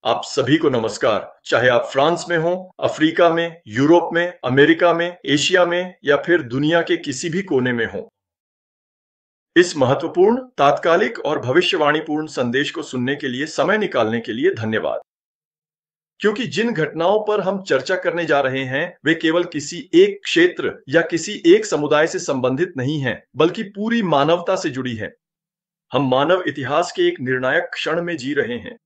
आप सभी को नमस्कार। चाहे आप फ्रांस में हो, अफ्रीका में, यूरोप में, अमेरिका में, एशिया में या फिर दुनिया के किसी भी कोने में हो, इस महत्वपूर्ण, तात्कालिक और भविष्यवाणीपूर्ण संदेश को सुनने के लिए समय निकालने के लिए धन्यवाद। क्योंकि जिन घटनाओं पर हम चर्चा करने जा रहे हैं, वे केवल किसी एक क्षेत्र या किसी एक समुदाय से संबंधित नहीं हैं, बल्कि पूरी मानवता से जुड़ी हैं। हम मानव इतिहास के एक निर्णायक क्षण में जी रहे हैं।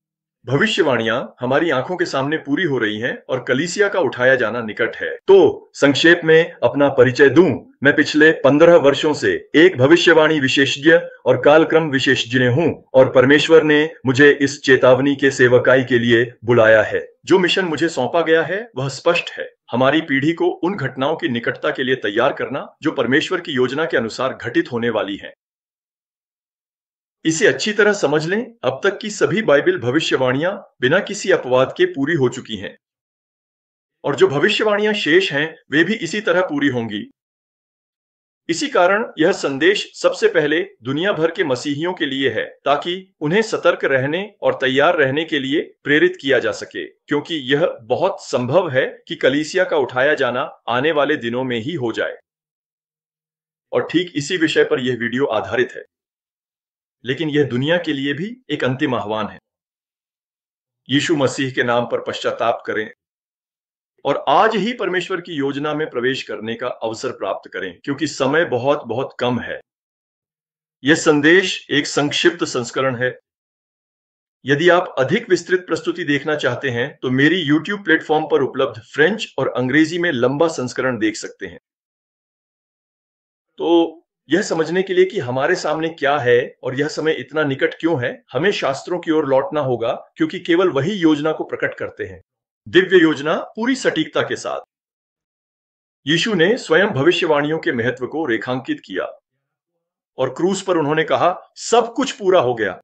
भविष्यवाणियां हमारी आंखों के सामने पूरी हो रही हैं और कलीसिया का उठाया जाना निकट है। तो संक्षेप में अपना परिचय दूं, मैं पिछले 15 वर्षों से एक भविष्यवाणी विशेषज्ञ और कालक्रम विशेषज्ञ हूं और परमेश्वर ने मुझे इस चेतावनी के सेवकाई के लिए बुलाया है। जो मिशन मुझे सौंपा गया है वह स्पष्ट है। हमारी पीढ़ी को उन घटनाओं की निकटता के लिए तैयार करना जो परमेश्वर की योजना के अनुसार घटित होने वाली है। इसे अच्छी तरह समझ लें, अब तक की सभी बाइबल भविष्यवाणियां बिना किसी अपवाद के पूरी हो चुकी हैं और जो भविष्यवाणियां शेष हैं वे भी इसी तरह पूरी होंगी। इसी कारण यह संदेश सबसे पहले दुनिया भर के मसीहियों के लिए है, ताकि उन्हें सतर्क रहने और तैयार रहने के लिए प्रेरित किया जा सके, क्योंकि यह बहुत संभव है कि कलीसिया का उठाया जाना आने वाले दिनों में ही हो जाए। और ठीक इसी विषय पर यह वीडियो आधारित है। लेकिन यह दुनिया के लिए भी एक अंतिम आह्वान है। यीशु मसीह के नाम पर पश्चाताप करें और आज ही परमेश्वर की योजना में प्रवेश करने का अवसर प्राप्त करें, क्योंकि समय बहुत बहुत कम है। यह संदेश एक संक्षिप्त संस्करण है। यदि आप अधिक विस्तृत प्रस्तुति देखना चाहते हैं तो मेरी YouTube प्लेटफॉर्म पर उपलब्ध फ्रेंच और अंग्रेजी में लंबा संस्करण देख सकते हैं। तो यह समझने के लिए कि हमारे सामने क्या है और यह समय इतना निकट क्यों है, हमें शास्त्रों की ओर लौटना होगा, क्योंकि केवल वही योजना को प्रकट करते हैं, दिव्य योजना पूरी सटीकता के साथ। यीशु ने स्वयं भविष्यवाणियों के महत्व को रेखांकित किया और क्रूस पर उन्होंने कहा, सब कुछ पूरा हो गया।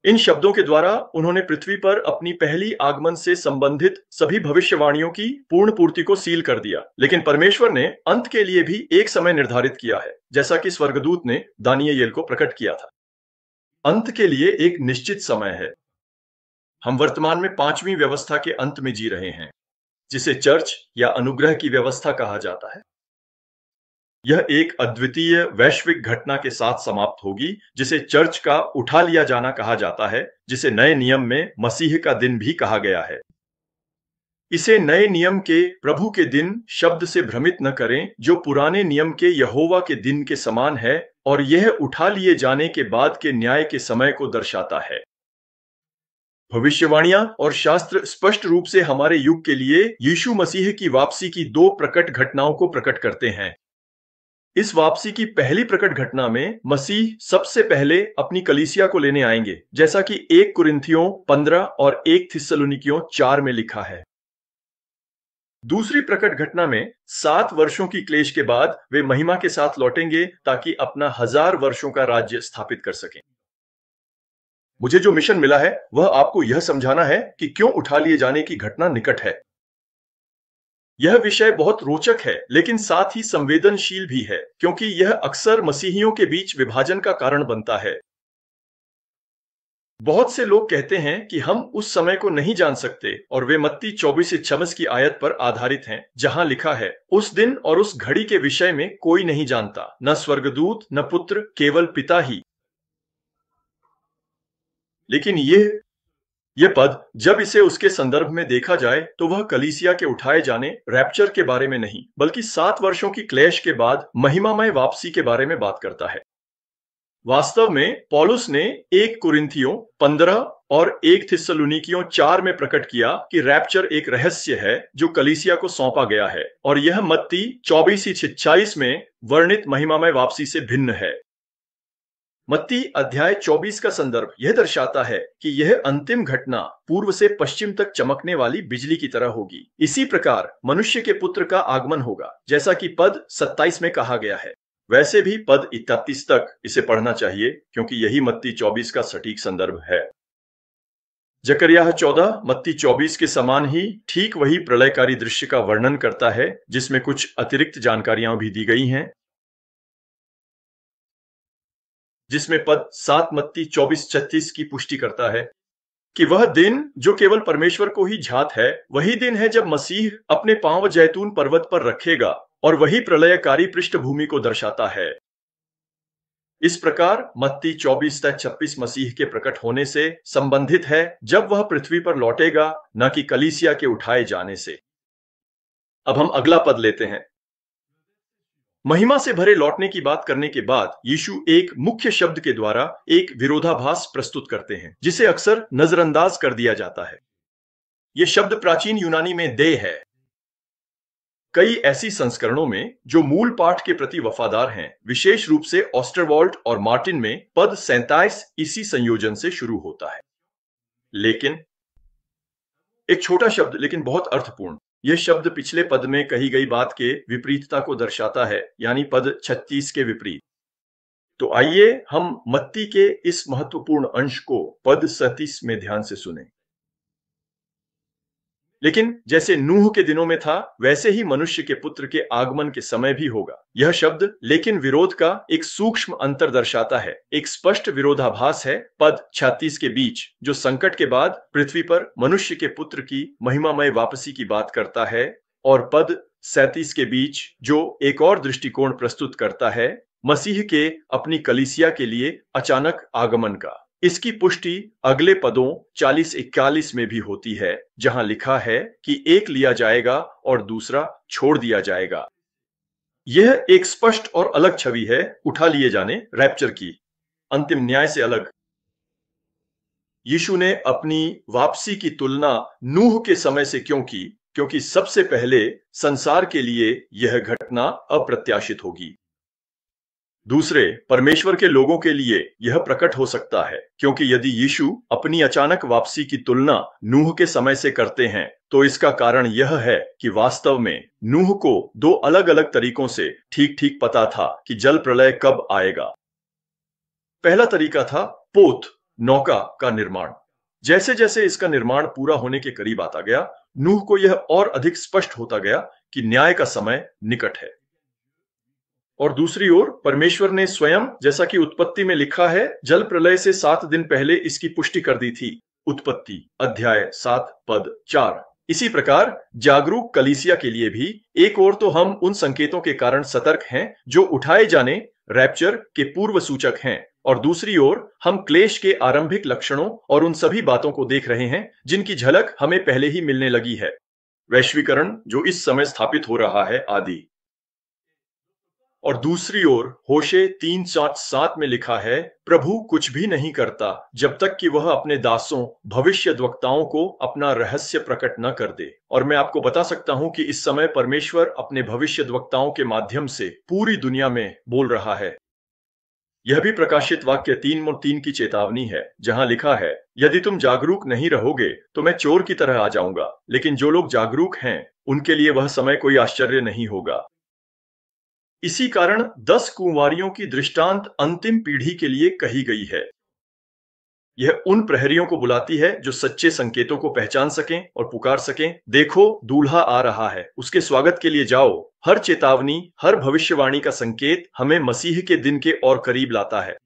इन शब्दों के द्वारा उन्होंने पृथ्वी पर अपनी पहली आगमन से संबंधित सभी भविष्यवाणियों की पूर्ण पूर्ति को सील कर दिया। लेकिन परमेश्वर ने अंत के लिए भी एक समय निर्धारित किया है, जैसा कि स्वर्गदूत ने दानियेल को प्रकट किया था। अंत के लिए एक निश्चित समय है। हम वर्तमान में 5वीं व्यवस्था के अंत में जी रहे हैं, जिसे चर्च या अनुग्रह की व्यवस्था कहा जाता है। यह एक अद्वितीय वैश्विक घटना के साथ समाप्त होगी, जिसे चर्च का उठा लिया जाना कहा जाता है, जिसे नए नियम में मसीह का दिन भी कहा गया है। इसे नए नियम के प्रभु के दिन शब्द से भ्रमित न करें, जो पुराने नियम के यहोवा के दिन के समान है और यह उठा लिए जाने के बाद के न्याय के समय को दर्शाता है। भविष्यवाणियां और शास्त्र स्पष्ट रूप से हमारे युग के लिए यीशु मसीह की वापसी की 2 प्रकट घटनाओं को प्रकट करते हैं। इस वापसी की पहली प्रकट घटना में मसीह सबसे पहले अपनी कलीसिया को लेने आएंगे, जैसा कि 1 कुरिन्थियों 15 और 1 थिस्सलुनीकियों 4 में लिखा है। दूसरी प्रकट घटना में 7 वर्षों की क्लेश के बाद वे महिमा के साथ लौटेंगे, ताकि अपना 1000 वर्षों का राज्य स्थापित कर सकें। मुझे जो मिशन मिला है वह आपको यह समझाना है कि क्यों उठा लिए जाने की घटना निकट है। यह विषय बहुत रोचक है, लेकिन साथ ही संवेदनशील भी है, क्योंकि यह अक्सर मसीहियों के बीच विभाजन का कारण बनता है। बहुत से लोग कहते हैं कि हम उस समय को नहीं जान सकते, और वे मत्ती 24:26 की आयत पर आधारित हैं, जहां लिखा है, उस दिन और उस घड़ी के विषय में कोई नहीं जानता, न स्वर्गदूत, न पुत्र, केवल पिता ही। लेकिन यह पद जब इसे उसके संदर्भ में देखा जाए तो वह कलीसिया के उठाए जाने रैप्चर के बारे में नहीं, बल्कि 7 वर्षों की क्लेश के बाद महिमामय वापसी के बारे में बात करता है। वास्तव में पौलुस ने 1 कुरिन्थियों 15 और 1 थिस्सलुनीकियों 4 में प्रकट किया कि रैप्चर एक रहस्य है जो कलीसिया को सौंपा गया है, और यह मत्ती 24:46 में वर्णित महिमामय वापसी से भिन्न है। मत्ती अध्याय 24 का संदर्भ यह दर्शाता है कि यह अंतिम घटना पूर्व से पश्चिम तक चमकने वाली बिजली की तरह होगी। इसी प्रकार मनुष्य के पुत्र का आगमन होगा, जैसा कि पद 27 में कहा गया है। वैसे भी पद 31 तक इसे पढ़ना चाहिए, क्योंकि यही मत्ती 24 का सटीक संदर्भ है। जकरिया 14 मत्ती 24 के समान ही ठीक वही प्रलयकारी दृश्य का वर्णन करता है, जिसमें कुछ अतिरिक्त जानकारियां भी दी गई हैं, जिसमें पद 7 मत्ती 24:36 की पुष्टि करता है। कि वह दिन जो केवल परमेश्वर को ही ज्ञात है, वही दिन है जब मसीह अपने पांव जैतून पर्वत पर रखेगा, और वही प्रलयकारी पृष्ठभूमि को दर्शाता है। इस प्रकार मत्ती 24-26 मसीह के प्रकट होने से संबंधित है, जब वह पृथ्वी पर लौटेगा, न कि कलीसिया के उठाए जाने से। अब हम अगला पद लेते हैं। महिमा से भरे लौटने की बात करने के बाद यीशु एक मुख्य शब्द के द्वारा एक विरोधाभास प्रस्तुत करते हैं, जिसे अक्सर नजरअंदाज कर दिया जाता है। यह शब्द प्राचीन यूनानी में दे है। कई ऐसी संस्करणों में जो मूल पाठ के प्रति वफादार हैं, विशेष रूप से ऑस्टरवॉल्ट और मार्टिन में पद 27 इसी संयोजन से शुरू होता है। लेकिन एक छोटा शब्द लेकिन बहुत अर्थपूर्ण, यह शब्द पिछले पद में कही गई बात के विपरीतता को दर्शाता है, यानी पद 36 के विपरीत। तो आइए हम मत्ती के इस महत्वपूर्ण अंश को पद 37 में ध्यान से सुनें। लेकिन जैसे नूह के दिनों में था, वैसे ही मनुष्य के पुत्र के आगमन के समय भी होगा। यह शब्द लेकिन विरोध का एक सूक्ष्म अंतर दर्शाता है। एक स्पष्ट विरोधाभास है पद 36 के बीच, जो संकट के बाद पृथ्वी पर मनुष्य के पुत्र की महिमामय वापसी की बात करता है, और पद 37 के बीच, जो एक और दृष्टिकोण प्रस्तुत करता है मसीह के अपनी कलीसिया के लिए अचानक आगमन का। इसकी पुष्टि अगले पदों 40-41 में भी होती है, जहां लिखा है कि एक लिया जाएगा और दूसरा छोड़ दिया जाएगा। यह एक स्पष्ट और अलग छवि है उठा लिए जाने, रैप्चर की, अंतिम न्याय से अलग। यीशु ने अपनी वापसी की तुलना नूह के समय से क्यों की? क्योंकि सबसे पहले संसार के लिए यह घटना अप्रत्याशित होगी। दूसरे, परमेश्वर के लोगों के लिए यह प्रकट हो सकता है, क्योंकि यदि यीशु अपनी अचानक वापसी की तुलना नूह के समय से करते हैं, तो इसका कारण यह है कि वास्तव में नूह को दो अलग अलग तरीकों से ठीक ठीक पता था कि जल प्रलय कब आएगा। पहला तरीका था पोत, नौका का निर्माण। जैसे जैसे इसका निर्माण पूरा होने के करीब आता गया, नूह को यह और अधिक स्पष्ट होता गया कि न्याय का समय निकट है। और दूसरी ओर परमेश्वर ने स्वयं, जैसा कि उत्पत्ति में लिखा है, जल प्रलय से 7 दिन पहले इसकी पुष्टि कर दी थी। उत्पत्ति अध्याय 7 पद 4। इसी प्रकार जागरूक कलीसिया के लिए भी एक ओर तो हम उन संकेतों के कारण सतर्क हैं जो उठाए जाने, रैप्चर के पूर्व सूचक हैं, और दूसरी ओर हम क्लेश के आरंभिक लक्षणों और उन सभी बातों को देख रहे हैं जिनकी झलक हमें पहले ही मिलने लगी है। वैश्वीकरण जो इस समय स्थापित हो रहा है आदि। और दूसरी ओर होशे 3:7 में लिखा है, प्रभु कुछ भी नहीं करता जब तक कि वह अपने दासों भविष्यद्वक्ताओं को अपना रहस्य प्रकट न कर दे। और मैं आपको बता सकता हूं कि इस समय परमेश्वर अपने भविष्यद्वक्ताओं के माध्यम से पूरी दुनिया में बोल रहा है। यह भी प्रकाशित वाक्य 3:3 की चेतावनी है, जहां लिखा है, यदि तुम जागरूक नहीं रहोगे तो मैं चोर की तरह आ जाऊंगा, लेकिन जो लोग जागरूक हैं उनके लिए वह समय कोई आश्चर्य नहीं होगा। इसी कारण 10 कुंवारियों की दृष्टांत अंतिम पीढ़ी के लिए कही गई है। यह उन प्रहरियों को बुलाती है जो सच्चे संकेतों को पहचान सकें और पुकार सकें, देखो दूल्हा आ रहा है, उसके स्वागत के लिए जाओ। हर चेतावनी, हर भविष्यवाणी का संकेत हमें मसीह के दिन के और करीब लाता है।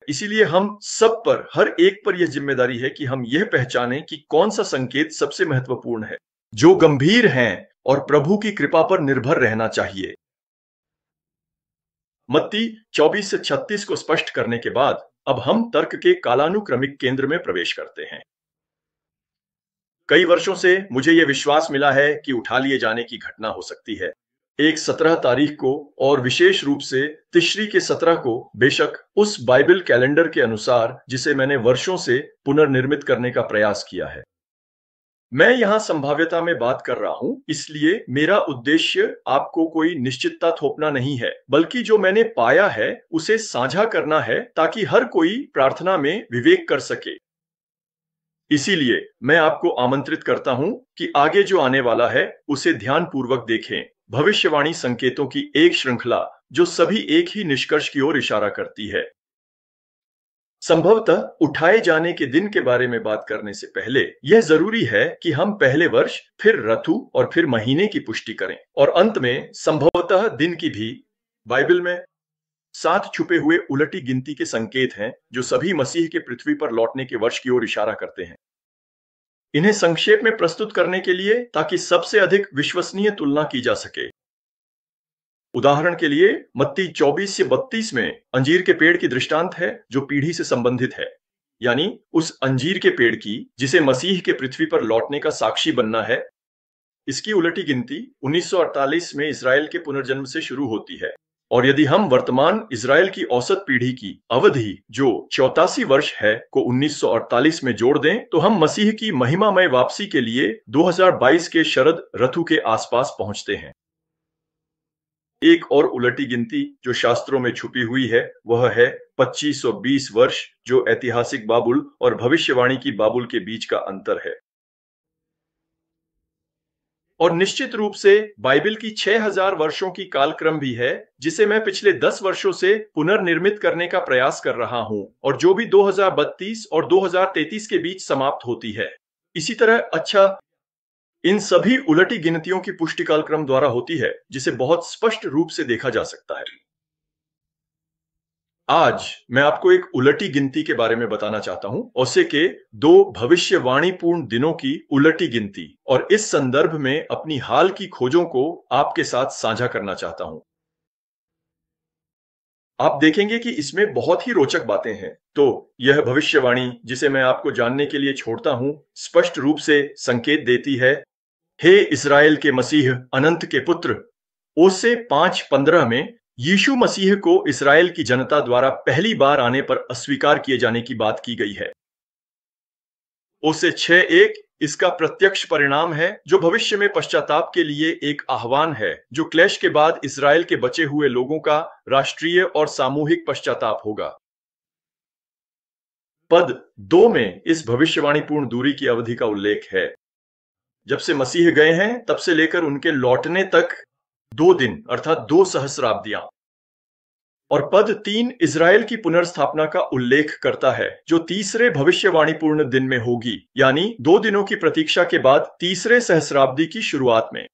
इसीलिए हम सब पर, हर एक पर यह जिम्मेदारी है कि हम यह पहचानें कि कौन सा संकेत सबसे महत्वपूर्ण है, जो गंभीर हैं और प्रभु की कृपा पर निर्भर रहना चाहिए। मत्ती 24 से 36 को स्पष्ट करने के बाद अब हम तर्क के कालानुक्रमिक केंद्र में प्रवेश करते हैं। कई वर्षों से मुझे यह विश्वास मिला है कि उठा लिए जाने की घटना हो सकती है, एक 17 तारीख को, और विशेष रूप से तिश्री के 17 को, बेशक उस बाइबल कैलेंडर के अनुसार जिसे मैंने वर्षों से पुनर्निर्मित करने का प्रयास किया है। मैं यहां संभाव्यता में बात कर रहा हूं, इसलिए मेरा उद्देश्य आपको कोई निश्चितता थोपना नहीं है, बल्कि जो मैंने पाया है उसे साझा करना है, ताकि हर कोई प्रार्थना में विवेक कर सके। इसीलिए मैं आपको आमंत्रित करता हूं कि आगे जो आने वाला है उसे ध्यानपूर्वक देखें। भविष्यवाणी संकेतों की एक श्रृंखला जो सभी एक ही निष्कर्ष की ओर इशारा करती है। संभवतः उठाए जाने के दिन के बारे में बात करने से पहले यह जरूरी है कि हम पहले वर्ष, फिर ऋतु और फिर महीने की पुष्टि करें, और अंत में संभवतः दिन की भी। बाइबल में सात छुपे हुए उलटी गिनती के संकेत हैं जो सभी मसीह के पृथ्वी पर लौटने के वर्ष की ओर इशारा करते हैं। इन्हें संक्षेप में प्रस्तुत करने के लिए ताकि सबसे अधिक विश्वसनीय तुलना की जा सके। उदाहरण के लिए मत्ती 24 से 32 में अंजीर के पेड़ की दृष्टांत है जो पीढ़ी से संबंधित है, यानी उस अंजीर के पेड़ की जिसे मसीह के पृथ्वी पर लौटने का साक्षी बनना है। इसकी उलटी गिनती 1948 में इजराइल के पुनर्जन्म से शुरू होती है, और यदि हम वर्तमान इजराइल की औसत पीढ़ी की अवधि जो 84 वर्ष है को 1948 में जोड़ दें तो हम मसीह की महिमामय वापसी के लिए 2022 के शरद ऋतु के आसपास पहुंचते हैं। एक और उलटी गिनती जो शास्त्रों में छुपी हुई है वह है 2520 वर्ष, जो ऐतिहासिक बाबुल और भविष्यवाणी की बाबुल के बीच का अंतर है। और निश्चित रूप से बाइबल की 6000 वर्षों की कालक्रम भी है जिसे मैं पिछले 10 वर्षों से पुनर्निर्मित करने का प्रयास कर रहा हूं और जो भी 2032 और 2033 के बीच समाप्त होती है। इसी तरह इन सभी उलटी गिनतियों की पुष्टि कालक्रम द्वारा होती है जिसे बहुत स्पष्ट रूप से देखा जा सकता है। आज मैं आपको एक उलटी गिनती के बारे में बताना चाहता हूं, ओसे के 2 भविष्यवाणीपूर्ण दिनों की उलटी गिनती, और इस संदर्भ में अपनी हाल की खोजों को आपके साथ साझा करना चाहता हूं। आप देखेंगे कि इसमें बहुत ही रोचक बातें हैं। तो यह भविष्यवाणी जिसे मैं आपको जानने के लिए छोड़ता हूं स्पष्ट रूप से संकेत देती है, हे इस्राएल के मसीह अनंत के पुत्र। ओसे 5:15 में यीशु मसीह को इस्राएल की जनता द्वारा पहली बार आने पर अस्वीकार किए जाने की बात की गई है। ओसे 6:1 इसका प्रत्यक्ष परिणाम है जो भविष्य में पश्चाताप के लिए एक आह्वान है जो क्लेश के बाद इस्राएल के बचे हुए लोगों का राष्ट्रीय और सामूहिक पश्चाताप होगा। पद 2 में इस भविष्यवाणीपूर्ण दूरी की अवधि का उल्लेख है। जब से मसीह गए हैं तब से लेकर उनके लौटने तक 2 दिन अर्थात 2 सहस्राब्दियां। और पद 3 इजराइल की पुनर्स्थापना का उल्लेख करता है जो तीसरे भविष्यवाणीपूर्ण दिन में होगी, यानी 2 दिनों की प्रतीक्षा के बाद तीसरे सहस्राब्दी की शुरुआत में।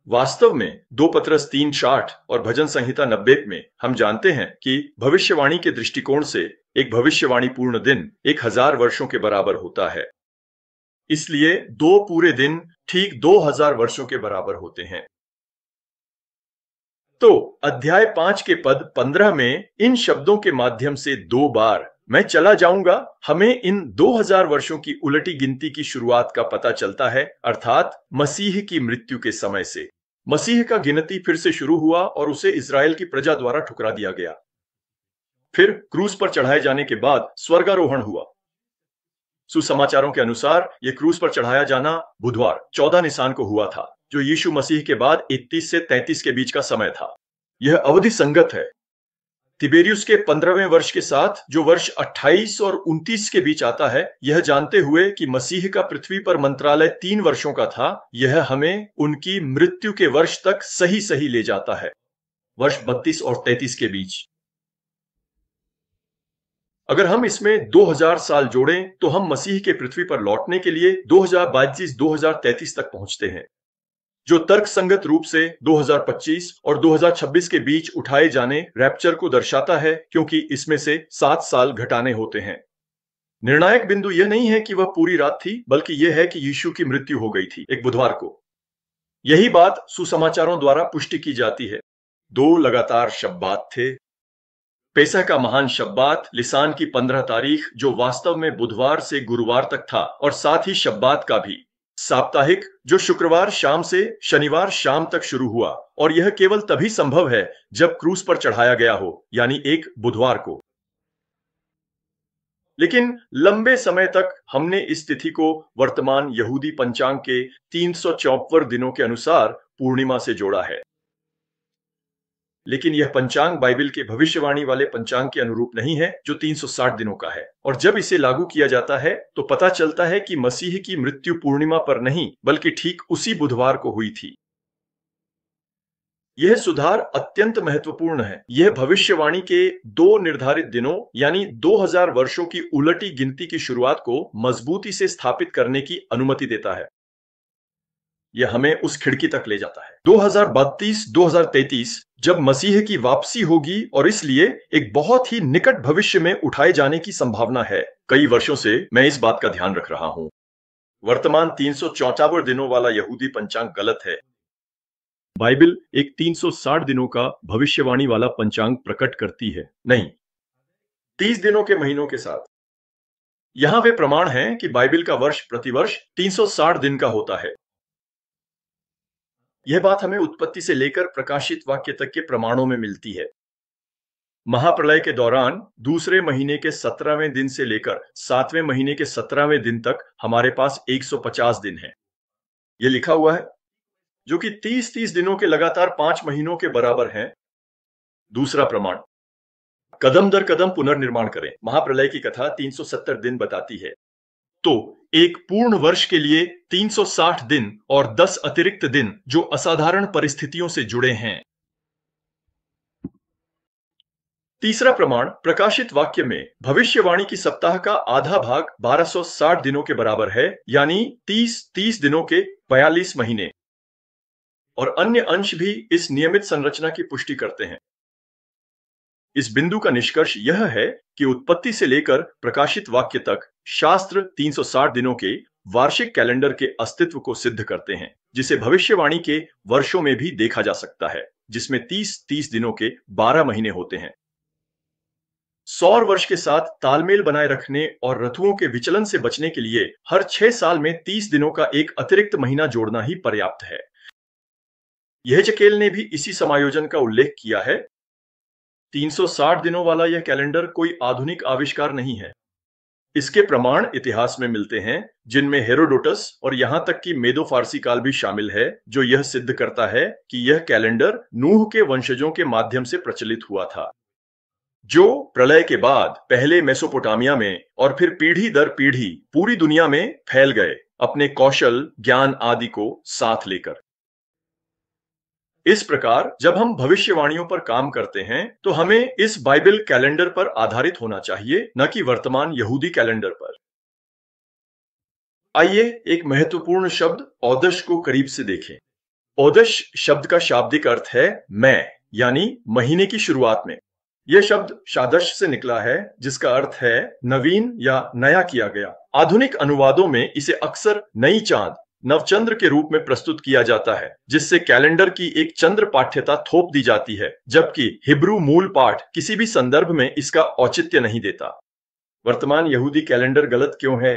वास्तव में 2 पत्रस 3:60 और भजन संहिता 90 में हम जानते हैं कि भविष्यवाणी के दृष्टिकोण से एक भविष्यवाणीपूर्ण दिन 1000 वर्षों के बराबर होता है। इसलिए 2 पूरे दिन ठीक 2000 वर्षों के बराबर होते हैं। तो अध्याय 5 के पद 15 में इन शब्दों के माध्यम से 2 बार मैं चला जाऊंगा हमें इन 2000 वर्षों की उलटी गिनती की शुरुआत का पता चलता है, अर्थात मसीह की मृत्यु के समय से। मसीह का गिनती फिर से शुरू हुआ और उसे इजराइल की प्रजा द्वारा ठुकरा दिया गया। फिर क्रूस पर चढ़ाए जाने के बाद स्वर्गारोहण हुआ। सुसमाचारों के अनुसार यह क्रूस पर चढ़ाया जाना बुधवार 14 निसान को हुआ था, जो यीशु मसीह के बाद 31 से 33 के बीच का समय था। यह अवधि संगत है तिबेरियुस के 15वें वर्ष के साथ, जो वर्ष 28 और 29 के बीच आता है, यह जानते हुए कि मसीह का पृथ्वी पर मंत्रालय 3 वर्षों का था। यह हमें उनकी मृत्यु के वर्ष तक सही सही ले जाता है, वर्ष 32 और 33 के बीच। अगर हम इसमें 2000 साल जोड़ें तो हम मसीह के पृथ्वी पर लौटने के लिए 2032-2033 तक पहुंचते हैं, जो तर्कसंगत रूप से 2025 और 2026 के बीच उठाए जाने रैप्चर को दर्शाता है, क्योंकि इसमें से 7 साल घटाने होते हैं। निर्णायक बिंदु यह नहीं है कि वह पूरी रात थी, बल्कि यह है कि यीशु की मृत्यु हो गई थी एक बुधवार को। यही बात सुसमाचारों द्वारा पुष्टि की जाती है। 2 लगातार शब्बात थे। पेसह का महान शब्बात लिसान की 15 तारीख, जो वास्तव में बुधवार से गुरुवार तक था, और साथ ही शब्बात का भी साप्ताहिक, जो शुक्रवार शाम से शनिवार शाम तक शुरू हुआ, और यह केवल तभी संभव है जब क्रूस पर चढ़ाया गया हो, यानी एक बुधवार को। लेकिन लंबे समय तक हमने इस तिथि को वर्तमान यहूदी पंचांग के 354 दिनों के अनुसार पूर्णिमा से जोड़ा है। लेकिन यह पंचांग बाइबल के भविष्यवाणी वाले पंचांग के अनुरूप नहीं है, जो 360 दिनों का है। और जब इसे लागू किया जाता है तो पता चलता है कि मसीह की मृत्यु पूर्णिमा पर नहीं, बल्कि ठीक उसी बुधवार को हुई थी। यह सुधार अत्यंत महत्वपूर्ण है। यह भविष्यवाणी के 2 निर्धारित दिनों यानी 2000 वर्षों की उलटी गिनती की शुरुआत को मजबूती से स्थापित करने की अनुमति देता है। यह हमें उस खिड़की तक ले जाता है 2032-2033 जब मसीह की वापसी होगी और इसलिए एक बहुत ही निकट भविष्य में उठाए जाने की संभावना है। कई वर्षों से मैं इस बात का ध्यान रख रहा हूं। वर्तमान 354 दिनों वाला यहूदी पंचांग गलत है। बाइबल एक 360 दिनों का भविष्यवाणी वाला पंचांग प्रकट करती है, नहीं 30 दिनों के महीनों के साथ। यहां वे प्रमाण हैं कि बाइबल का वर्ष प्रतिवर्ष 360 दिन का होता है। यह बात हमें उत्पत्ति से लेकर प्रकाशित वाक्य तक के प्रमाणों में मिलती है। महाप्रलय के दौरान दूसरे महीने के 17वें दिन से लेकर 7वें महीने के 17वें दिन तक हमारे पास 150 दिन है। यह लिखा हुआ है, जो कि 30-30 दिनों के लगातार 5 महीनों के बराबर हैं। दूसरा प्रमाण, कदम दर कदम पुनर्निर्माण करें। महाप्रलय की कथा 370 दिन बताती है, तो एक पूर्ण वर्ष के लिए 360 दिन और 10 अतिरिक्त दिन जो असाधारण परिस्थितियों से जुड़े हैं। तीसरा प्रमाण, प्रकाशित वाक्य में भविष्यवाणी की सप्ताह का आधा भाग 1260 दिनों के बराबर है, यानी 30 दिनों के 42 महीने। और अन्य अंश भी इस नियमित संरचना की पुष्टि करते हैं। इस बिंदु का निष्कर्ष यह है कि उत्पत्ति से लेकर प्रकाशित वाक्य तक शास्त्र 360 दिनों के वार्षिक कैलेंडर के अस्तित्व को सिद्ध करते हैं, जिसे भविष्यवाणी के वर्षों में भी देखा जा सकता है, जिसमें 30 दिनों के 12 महीने होते हैं। सौर वर्ष के साथ तालमेल बनाए रखने और ऋतुओं के विचलन से बचने के लिए हर 6 साल में 30 दिनों का एक अतिरिक्त महीना जोड़ना ही पर्याप्त है। यहेजकेल ने भी इसी समायोजन का उल्लेख किया है। 360 दिनों वाला यह कैलेंडर कोई आधुनिक आविष्कार नहीं है। इसके प्रमाण इतिहास में मिलते हैं, जिनमें हेरोडोटस और यहां तक कि मेदो फारसी काल भी शामिल है, जो यह सिद्ध करता है कि यह कैलेंडर नूह के वंशजों के माध्यम से प्रचलित हुआ था, जो प्रलय के बाद पहले मेसोपोटामिया में और फिर पीढ़ी दर पीढ़ी पूरी दुनिया में फैल गए, अपने कौशल, ज्ञान आदि को साथ लेकर। इस प्रकार जब हम भविष्यवाणियों पर काम करते हैं तो हमें इस बाइबल कैलेंडर पर आधारित होना चाहिए, न कि वर्तमान यहूदी कैलेंडर पर। आइए एक महत्वपूर्ण शब्द औदश को करीब से देखें। औदश शब्द का शाब्दिक अर्थ है मैं, यानी महीने की शुरुआत में। यह शब्द शादश से निकला है, जिसका अर्थ है नवीन या नया किया गया। आधुनिक अनुवादों में इसे अक्सर नई चांद, नवचंद्र के रूप में प्रस्तुत किया जाता है, जिससे कैलेंडर की एक चंद्र पाठ्यता थोप दी जाती है, जबकि हिब्रू मूल पाठ किसी भी संदर्भ में इसका औचित्य नहीं देता। वर्तमान यहूदी कैलेंडर गलत क्यों है?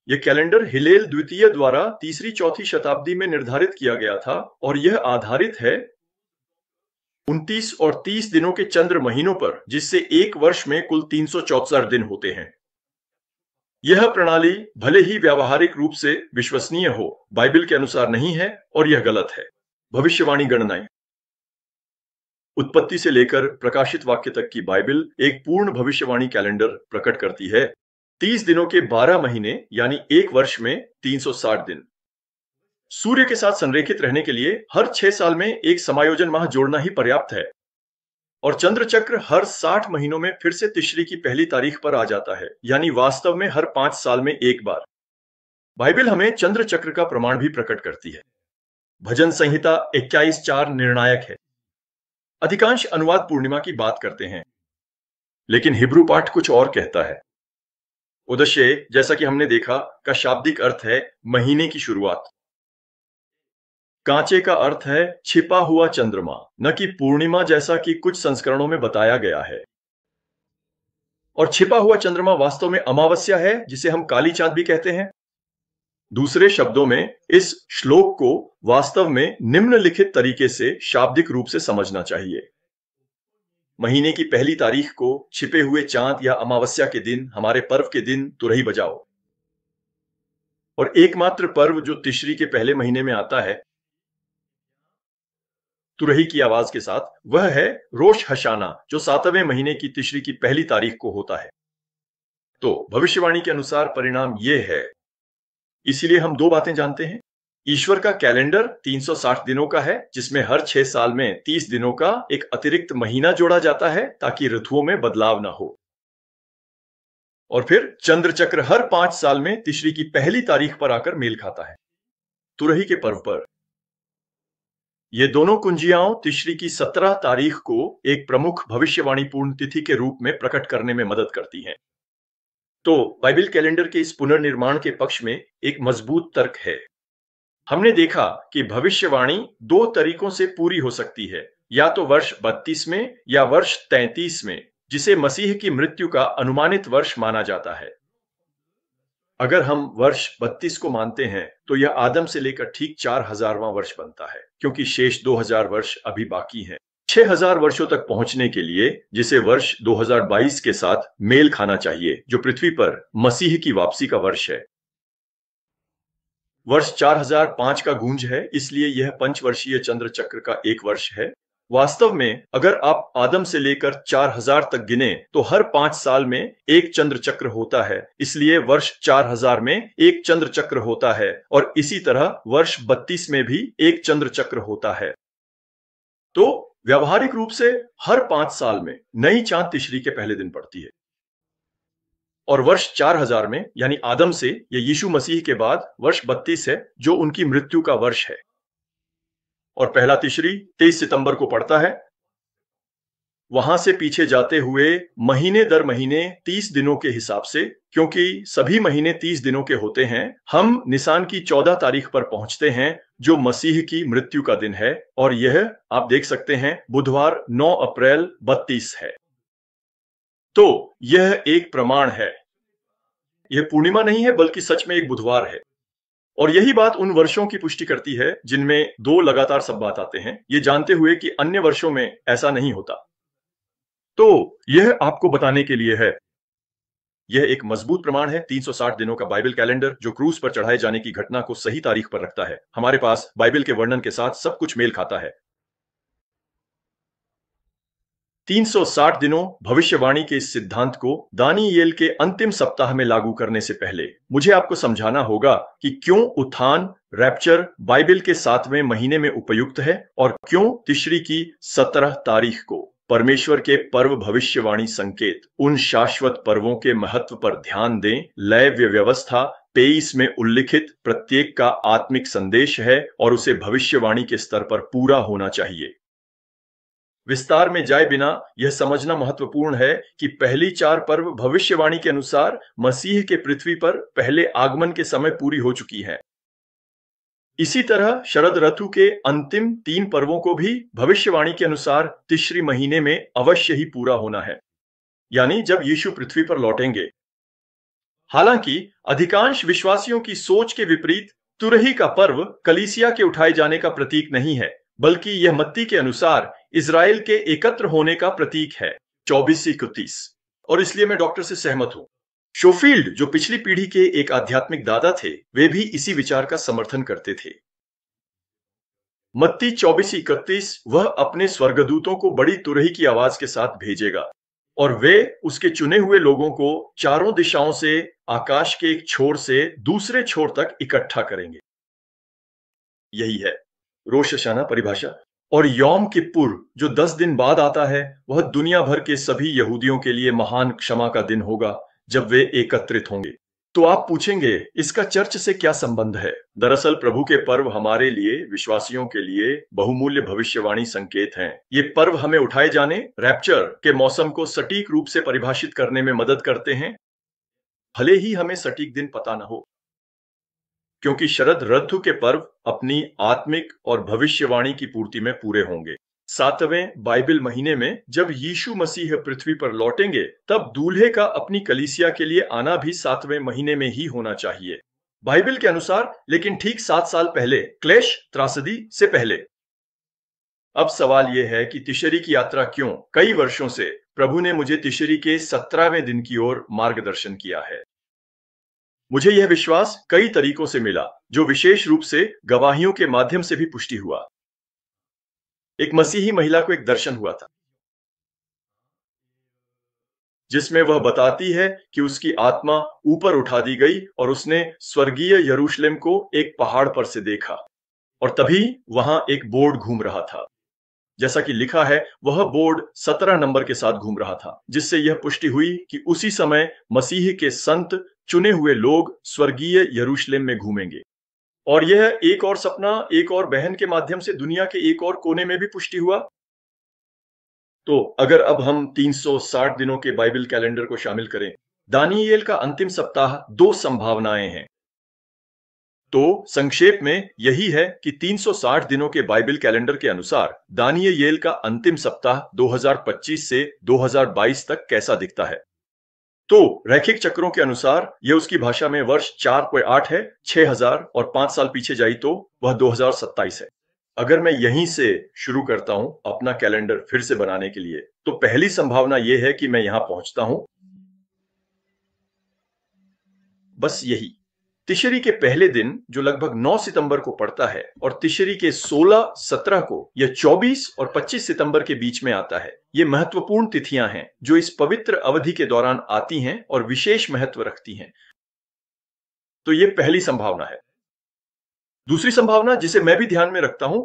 यह कैलेंडर हिलेल द्वितीय द्वारा 3री-4थी शताब्दी में निर्धारित किया गया था और यह आधारित है 29 और 30 दिनों के चंद्र महीनों पर, जिससे एक वर्ष में कुल 364 दिन होते हैं। यह प्रणाली भले ही व्यावहारिक रूप से विश्वसनीय हो, बाइबल के अनुसार नहीं है और यह गलत है। भविष्यवाणी गणनाएं। उत्पत्ति से लेकर प्रकाशित वाक्य तक की बाइबल एक पूर्ण भविष्यवाणी कैलेंडर प्रकट करती है। 30 दिनों के 12 महीने, यानी एक वर्ष में 360 दिन। सूर्य के साथ संरेखित रहने के लिए हर 6 साल में एक समायोजन माह जोड़ना ही पर्याप्त है, और चंद्र चक्र हर 60 महीनों में फिर से तिश्री की पहली तारीख पर आ जाता है, यानी वास्तव में हर 5 साल में एक बार। बाइबल हमें चंद्र चक्र का प्रमाण भी प्रकट करती है। भजन संहिता 21:4 निर्णायक है। अधिकांश अनुवाद पूर्णिमा की बात करते हैं, लेकिन हिब्रू पाठ कुछ और कहता है। उदशे, जैसा कि हमने देखा, का शाब्दिक अर्थ है महीने की शुरुआत। कांचे का अर्थ है छिपा हुआ चंद्रमा, न कि पूर्णिमा जैसा कि कुछ संस्करणों में बताया गया है। और छिपा हुआ चंद्रमा वास्तव में अमावस्या है, जिसे हम काली चांद भी कहते हैं। दूसरे शब्दों में इस श्लोक को वास्तव में निम्नलिखित तरीके से शाब्दिक रूप से समझना चाहिए। महीने की पहली तारीख को छिपे हुए चांद या अमावस्या के दिन, हमारे पर्व के दिन तुरही बजाओ। और एकमात्र पर्व जो तिश्री के पहले महीने में आता है तुरही की आवाज के साथ, वह है रोश हशाना, जो 7वें महीने की तिश्री की पहली तारीख को होता है। तो भविष्यवाणी के अनुसार परिणाम यह है। इसीलिए हम 2 बातें जानते हैं। ईश्वर का कैलेंडर 360 दिनों का है, जिसमें हर 6 साल में 30 दिनों का एक अतिरिक्त महीना जोड़ा जाता है, ताकि ऋतुओं में बदलाव ना हो। और फिर चंद्र चक्र हर 5 साल में तिश्री की पहली तारीख पर आकर मेल खाता है। तुरही के पर्व पर। ये दोनों कुंजियाओं तिश्री की 17 तारीख को एक प्रमुख भविष्यवाणी पूर्ण तिथि के रूप में प्रकट करने में मदद करती हैं। तो बाइबल कैलेंडर के इस पुनर्निर्माण के पक्ष में एक मजबूत तर्क है। हमने देखा कि भविष्यवाणी दो तरीकों से पूरी हो सकती है, या तो वर्ष 32 में या वर्ष 33 में, जिसे मसीह की मृत्यु का अनुमानित वर्ष माना जाता है। अगर हम वर्ष 32 को मानते हैं तो यह आदम से लेकर ठीक 4000वां वर्ष बनता है, क्योंकि शेष 2000 वर्ष अभी बाकी हैं। 6000 वर्षों तक पहुंचने के लिए, जिसे वर्ष 2022 के साथ मेल खाना चाहिए, जो पृथ्वी पर मसीह की वापसी का वर्ष है। वर्ष 4005 का गूंज है, इसलिए यह पंचवर्षीय चंद्र चक्र का एक वर्ष है। वास्तव में अगर आप आदम से लेकर 4000 तक गिने तो हर 5 साल में एक चंद्र चक्र होता है, इसलिए वर्ष 4000 में एक चंद्र चक्र होता है, और इसी तरह वर्ष 32 में भी एक चंद्र चक्र होता है। तो व्यावहारिक रूप से हर 5 साल में नई चांद तिश्री के पहले दिन पड़ती है, और वर्ष 4000 में, यानी आदम से या यीशु मसीह के बाद, वर्ष 32 है, जो उनकी मृत्यु का वर्ष है, और पहला तिश्री 23 सितंबर को पड़ता है। वहां से पीछे जाते हुए महीने दर महीने 30 दिनों के हिसाब से, क्योंकि सभी महीने 30 दिनों के होते हैं, हम निसान की 14 तारीख पर पहुंचते हैं, जो मसीह की मृत्यु का दिन है, और यह आप देख सकते हैं बुधवार 9 अप्रैल 32 है। तो यह एक प्रमाण है, यह पूर्णिमा नहीं है, बल्कि सच में एक बुधवार है। और यही बात उन वर्षों की पुष्टि करती है जिनमें दो लगातार सब्बात आते हैं, ये जानते हुए कि अन्य वर्षों में ऐसा नहीं होता। तो यह आपको बताने के लिए है, यह एक मजबूत प्रमाण है। 360 दिनों का बाइबल कैलेंडर जो क्रूस पर चढ़ाए जाने की घटना को सही तारीख पर रखता है। हमारे पास बाइबल के वर्णन के साथ सब कुछ मेल खाता है। 360 दिनों भविष्यवाणी के इस सिद्धांत को दानियेल के अंतिम सप्ताह में लागू करने से पहले मुझे आपको समझाना होगा कि क्यों उत्थान रैप्चर बाइबल के 7वें महीने में उपयुक्त है, और क्यों तिश्री की 17 तारीख को परमेश्वर के पर्व भविष्यवाणी संकेत उन शाश्वत पर्वों के महत्व पर ध्यान दें। लैव्य व्यवस्था 23 में उल्लिखित प्रत्येक का आत्मिक संदेश है और उसे भविष्यवाणी के स्तर पर पूरा होना चाहिए। विस्तार में जाए बिना यह समझना महत्वपूर्ण है कि पहली 4 पर्व भविष्यवाणी के अनुसार मसीह के पृथ्वी पर पहले आगमन के समय पूरी हो चुकी है। इसी तरह शरद ऋतु के अंतिम 3 पर्वों को भी भविष्यवाणी के अनुसार तिश्री महीने में अवश्य ही पूरा होना है, यानी जब यीशु पृथ्वी पर लौटेंगे। हालांकि अधिकांश विश्वासियों की सोच के विपरीत तुरही का पर्व कलीसिया के उठाए जाने का प्रतीक नहीं है, बल्कि यह मत्ती के अनुसार इजराइल के एकत्र होने का प्रतीक है, 24-31। और इसलिए मैं डॉक्टर से सहमत हूं। शोफील्ड, जो पिछली पीढ़ी के एक आध्यात्मिक दादा थे, वे भी इसी विचार का समर्थन करते थे। मत्ती 24-31 वह अपने स्वर्गदूतों को बड़ी तुरही की आवाज के साथ भेजेगा, और वे उसके चुने हुए लोगों को चारों दिशाओं से आकाश के एक छोर से दूसरे छोर तक इकट्ठा करेंगे। यही है रोश हशाना परिभाषा। और यौम किप्पुर जो 10 दिन बाद आता है, वह दुनिया भर के सभी यहूदियों के लिए महान क्षमा का दिन होगा, जब वे एकत्रित होंगे। तो आप पूछेंगे, इसका चर्च से क्या संबंध है? दरअसल प्रभु के पर्व हमारे लिए, विश्वासियों के लिए बहुमूल्य भविष्यवाणी संकेत हैं। ये पर्व हमें उठाए जाने, रैप्चर के मौसम को सटीक रूप से परिभाषित करने में मदद करते हैं, भले ही हमें सटीक दिन पता न हो, क्योंकि शरद ऋतु के पर्व अपनी आत्मिक और भविष्यवाणी की पूर्ति में पूरे होंगे। 7वें बाइबल महीने में जब यीशु मसीह पृथ्वी पर लौटेंगे, तब दूल्हे का अपनी कलीसिया के लिए आना भी 7वें महीने में ही होना चाहिए बाइबल के अनुसार, लेकिन ठीक 7 साल पहले, क्लेश त्रासदी से पहले। अब सवाल यह है कि तिशरी की यात्रा क्यों? कई वर्षों से प्रभु ने मुझे तिशरी के 17वें दिन की ओर मार्गदर्शन किया है। मुझे यह विश्वास कई तरीकों से मिला, जो विशेष रूप से गवाहियों के माध्यम से भी पुष्टि हुआ। एक मसीही महिला को एक दर्शन हुआ था, जिसमें वह बताती है कि उसकी आत्मा ऊपर उठा दी गई और उसने स्वर्गीय यरूशलेम को एक पहाड़ पर से देखा, और तभी वहां एक बोर्ड घूम रहा था। जैसा कि लिखा है, वह बोर्ड 17 नंबर के साथ घूम रहा था, जिससे यह पुष्टि हुई कि उसी समय मसीह के संत चुने हुए लोग स्वर्गीय यरूशलेम में घूमेंगे। और यह एक और सपना एक और बहन के माध्यम से दुनिया के एक और कोने में भी पुष्टि हुआ। तो अगर अब हम 360 दिनों के बाइबल कैलेंडर को शामिल करें, दानियेल का अंतिम सप्ताह 2 संभावनाएं हैं। तो संक्षेप में यही है कि 360 दिनों के बाइबल कैलेंडर के अनुसार दानियेल का अंतिम सप्ताह 2025 से 2022 तक कैसा दिखता है। तो रैखिक चक्रों के अनुसार यह उसकी भाषा में वर्ष 4.8 है। 6000 और 5 साल पीछे जाई तो वह 2027 है। अगर मैं यहीं से शुरू करता हूं अपना कैलेंडर फिर से बनाने के लिए, तो पहली संभावना यह है कि मैं यहां पहुंचता हूं बस यही तिशरी के पहले दिन, जो लगभग 9 सितंबर को पड़ता है, और तिशरी के 16, 17 को यह 24 और 25 सितंबर के बीच में आता है। ये महत्वपूर्ण तिथियां हैं जो इस पवित्र अवधि के दौरान आती हैं और विशेष महत्व रखती हैं। तो ये पहली संभावना है। दूसरी संभावना जिसे मैं भी ध्यान में रखता हूं,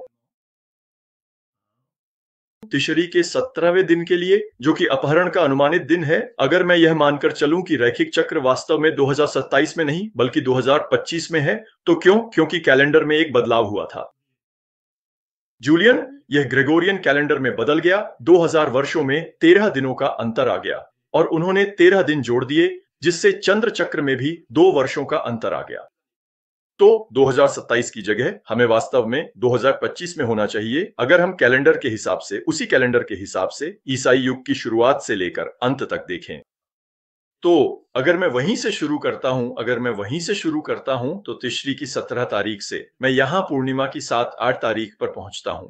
तिशरी के 17वें दिन के लिए, जो कि अपहरण का अनुमानित दिन है, अगर मैं यह मानकर चलूं कि रैखिक चक्र वास्तव में 2027 में नहीं बल्कि 2025 में है, तो क्यों? क्योंकि कैलेंडर में एक बदलाव हुआ था। जूलियन, यह ग्रेगोरियन कैलेंडर में बदल गया। 2000 वर्षों में 13 दिनों का अंतर आ गया और उन्होंने 13 दिन जोड़ दिए, जिससे चंद्र चक्र में भी 2 वर्षों का अंतर आ गया। तो 2027 की जगह हमें वास्तव में 2025 में होना चाहिए, अगर हम कैलेंडर के हिसाब से, उसी कैलेंडर के हिसाब से ईसाई युग की शुरुआत से लेकर अंत तक देखें। तो अगर मैं वहीं से शुरू करता हूं तो तिशरी की 17 तारीख से मैं यहां पूर्णिमा की 7-8 तारीख पर पहुंचता हूं।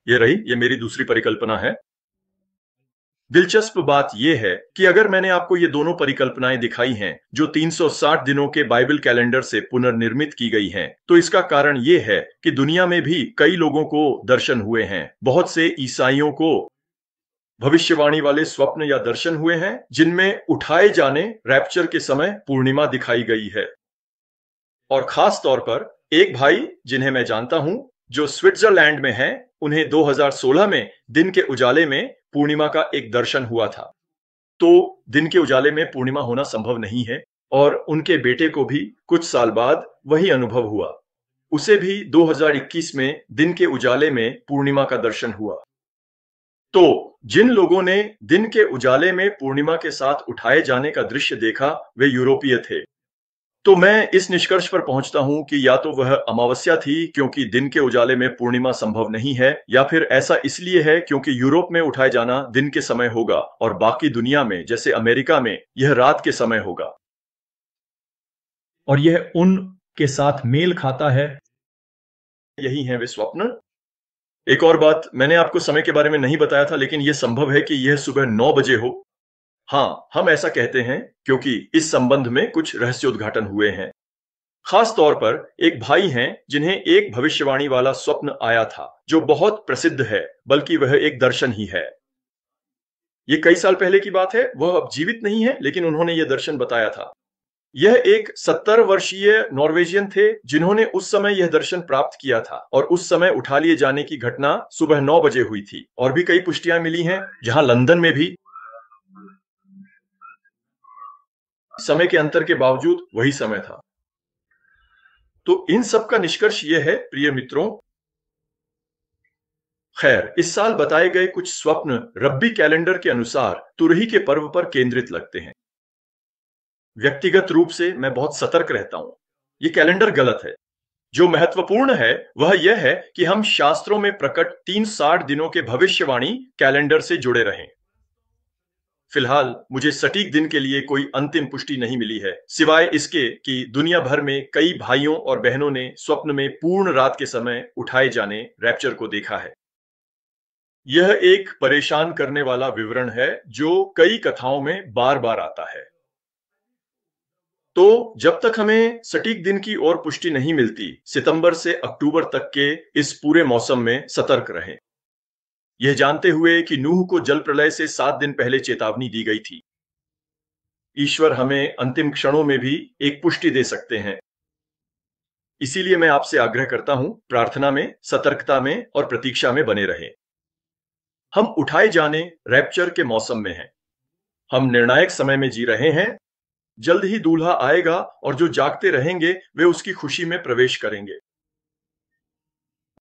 ये मेरी दूसरी परिकल्पना है। दिलचस्प बात यह है कि अगर मैंने आपको ये दोनों परिकल्पनाएं दिखाई हैं जो 360 दिनों के बाइबल कैलेंडर से पुनर्निर्मित की गई हैं, तो इसका कारण यह है कि दुनिया में भी कई लोगों को दर्शन हुए हैं। बहुत से ईसाइयों को भविष्यवाणी वाले स्वप्न या दर्शन हुए हैं जिनमें उठाए जाने रैप्चर के समय पूर्णिमा दिखाई गई है। और खास तौर पर एक भाई जिन्हें मैं जानता हूं जो स्विट्जरलैंड में हैं, उन्हें 2016 में दिन के उजाले में पूर्णिमा का एक दर्शन हुआ था। तो दिन के उजाले में पूर्णिमा होना संभव नहीं है, और उनके बेटे को भी कुछ साल बाद वही अनुभव हुआ। उसे भी 2021 में दिन के उजाले में पूर्णिमा का दर्शन हुआ। तो जिन लोगों ने दिन के उजाले में पूर्णिमा के साथ उठाए जाने का दृश्य देखा, वे यूरोपीय थे। तो मैं इस निष्कर्ष पर पहुंचता हूं कि या तो वह अमावस्या थी क्योंकि दिन के उजाले में पूर्णिमा संभव नहीं है, या फिर ऐसा इसलिए है क्योंकि यूरोप में उठाए जाना दिन के समय होगा और बाकी दुनिया में, जैसे अमेरिका में, यह रात के समय होगा। और यह उन के साथ मेल खाता है। यही है वे स्वप्न। एक और बात, मैंने आपको समय के बारे में नहीं बताया था, लेकिन यह संभव है कि यह सुबह 9 बजे हो। हाँ, हम ऐसा कहते हैं क्योंकि इस संबंध में कुछ रहस्योद्घाटन हुए हैं। खास तौर पर एक भाई हैं जिन्हें एक भविष्यवाणी वाला स्वप्न आया था जो बहुत प्रसिद्ध है, बल्कि वह एक दर्शन ही है। ये कई साल पहले की बात है, वह अब जीवित नहीं है, लेकिन उन्होंने यह दर्शन बताया था। यह एक 70 वर्षीय नॉर्वेजियन थे जिन्होंने उस समय यह दर्शन प्राप्त किया था, और उस समय उठा लिए जाने की घटना सुबह 9 बजे हुई थी। और भी कई पुष्टियां मिली हैं, जहां लंदन में भी समय के अंतर के बावजूद वही समय था। तो इन सब का निष्कर्ष यह है, प्रिय मित्रों, खैर, इस साल बताए गए कुछ स्वप्न रब्बी कैलेंडर के अनुसार तुरही के पर्व पर केंद्रित लगते हैं। व्यक्तिगत रूप से मैं बहुत सतर्क रहता हूं। यह कैलेंडर गलत है। जो महत्वपूर्ण है वह यह है कि हम शास्त्रों में प्रकट 360 दिनों के भविष्यवाणी कैलेंडर से जुड़े रहें। फिलहाल मुझे सटीक दिन के लिए कोई अंतिम पुष्टि नहीं मिली है, सिवाय इसके कि दुनिया भर में कई भाइयों और बहनों ने स्वप्न में पूर्ण रात के समय उठाए जाने रैप्चर को देखा है। यह एक परेशान करने वाला विवरण है जो कई कथाओं में बार बार आता है। तो जब तक हमें सटीक दिन की और पुष्टि नहीं मिलती, सितंबर से अक्टूबर तक के इस पूरे मौसम में सतर्क रहें, यह जानते हुए कि नूह को जल प्रलय से 7 दिन पहले चेतावनी दी गई थी। ईश्वर हमें अंतिम क्षणों में भी एक पुष्टि दे सकते हैं। इसीलिए मैं आपसे आग्रह करता हूं, प्रार्थना में, सतर्कता में और प्रतीक्षा में बने रहें। हम उठाए जाने रैप्चर के मौसम में हैं। हम निर्णायक समय में जी रहे हैं। जल्द ही दूल्हा आएगा और जो जागते रहेंगे वे उसकी खुशी में प्रवेश करेंगे।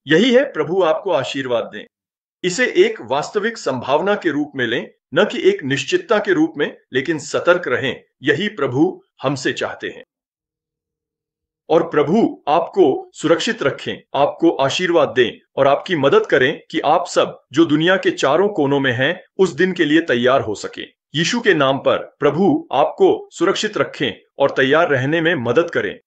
यही है प्रभु आपको आशीर्वाद दें। इसे एक वास्तविक संभावना के रूप में लें, न कि एक निश्चितता के रूप में, लेकिन सतर्क रहें। यही प्रभु हमसे चाहते हैं। और प्रभु आपको सुरक्षित रखें, आपको आशीर्वाद दें और आपकी मदद करें कि आप सब जो दुनिया के चारों कोनों में हैं उस दिन के लिए तैयार हो सके। यीशु के नाम पर प्रभु आपको सुरक्षित रखें और तैयार रहने में मदद करें।